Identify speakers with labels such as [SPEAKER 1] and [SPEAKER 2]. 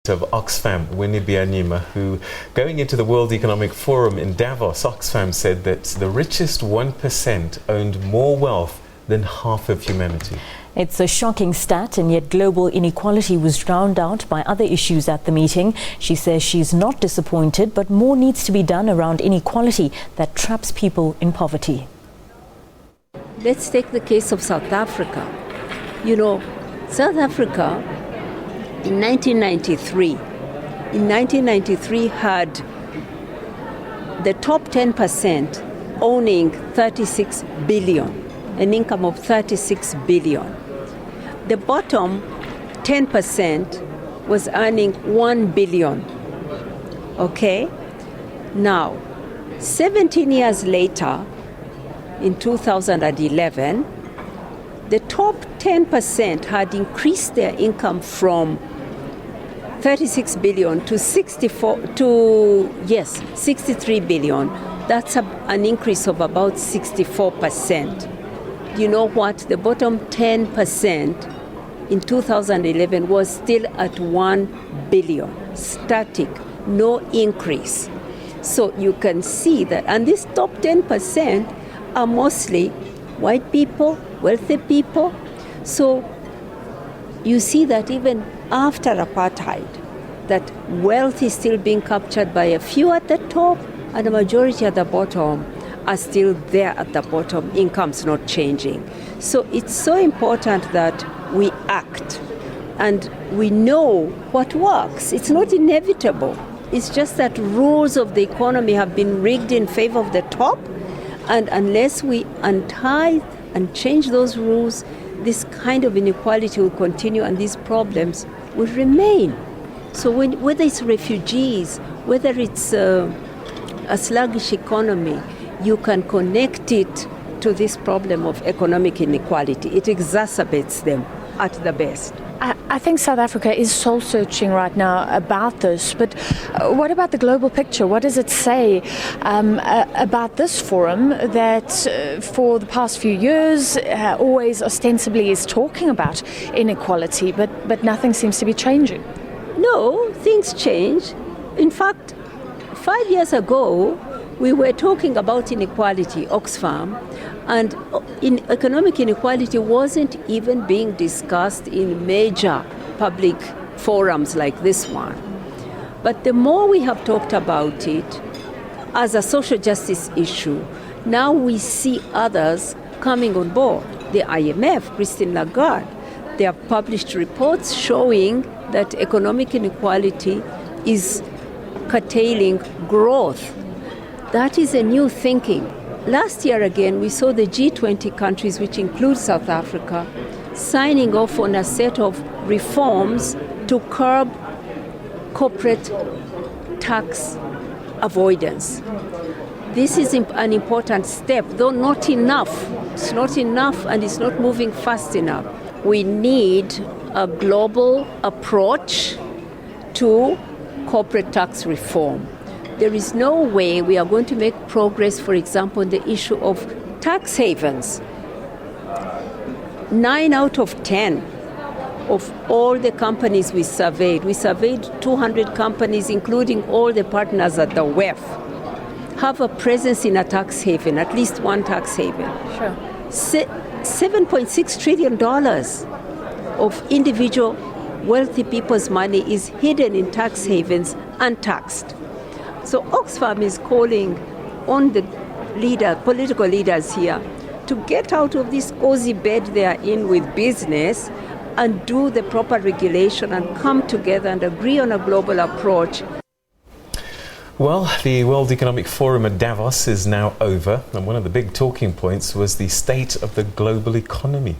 [SPEAKER 1] of Oxfam, Winnie Byanyima, who, going into the World Economic Forum in Davos, Oxfam said that the richest 1% owned more wealth than half of humanity.
[SPEAKER 2] It's a shocking stat, and yet global inequality was drowned out by other issues at the meeting. She says she's not disappointed, but more needs to be done around inequality that traps people in poverty.
[SPEAKER 3] Let's take the case of South Africa. You know, South Africa in 1993 had the top 10% owning 36 billion, an income of 36 billion. The bottom 10% was earning 1 billion. Okay? Now, 17 years later, in 2011, the top 10% had increased their income from 36 billion to 63 billion. That's an increase of about 64%. You know what? The bottom 10% in 2011 was still at 1 billion, static, no increase. So you can see that, and this top 10% are mostly white people, wealthy people. So you see that even after apartheid, that wealth is still being captured by a few at the top, and the majority at the bottom are still there at the bottom, income's not changing. So it's so important that we act and we know what works. It's not inevitable. It's just that rules of the economy have been rigged in favor of the top, and unless we untie and change those rules, this kind of inequality will continue and these problems will remain. So whether it's refugees, whether it's a sluggish economy, you can connect it to this problem of economic inequality. It exacerbates them at the best.
[SPEAKER 4] I think South Africa is soul-searching right now about this, but what about the global picture? What does it say about this forum that for the past few years always ostensibly is talking about inequality, but nothing seems to be changing?
[SPEAKER 3] No, things change. In fact, 5 years ago, we were talking about inequality, Oxfam, and economic inequality wasn't even being discussed in major public forums like this one. But the more we have talked about it as a social justice issue, now we see others coming on board. The IMF, Christine Lagarde, they have published reports showing that economic inequality is curtailing growth. That is a new thinking. Last year again, we saw the G20 countries, which include South Africa, signing off on a set of reforms to curb corporate tax avoidance. This is an important step, though not enough. It's not enough and it's not moving fast enough. We need a global approach to corporate tax reform. There is no way we are going to make progress, for example, on the issue of tax havens. 9 out of 10 of all the companies we surveyed 200 companies, including all the partners at the WEF, have a presence in a tax haven, at least one tax haven.
[SPEAKER 4] Sure.
[SPEAKER 3] $7.6 trillion of individual wealthy people's money is hidden in tax havens untaxed. So Oxfam is calling on the political leaders here to get out of this cozy bed they are in with business and do the proper regulation and come together and agree on a global approach.
[SPEAKER 1] Well, the World Economic Forum at Davos is now over, and one of the big talking points was the state of the global economy.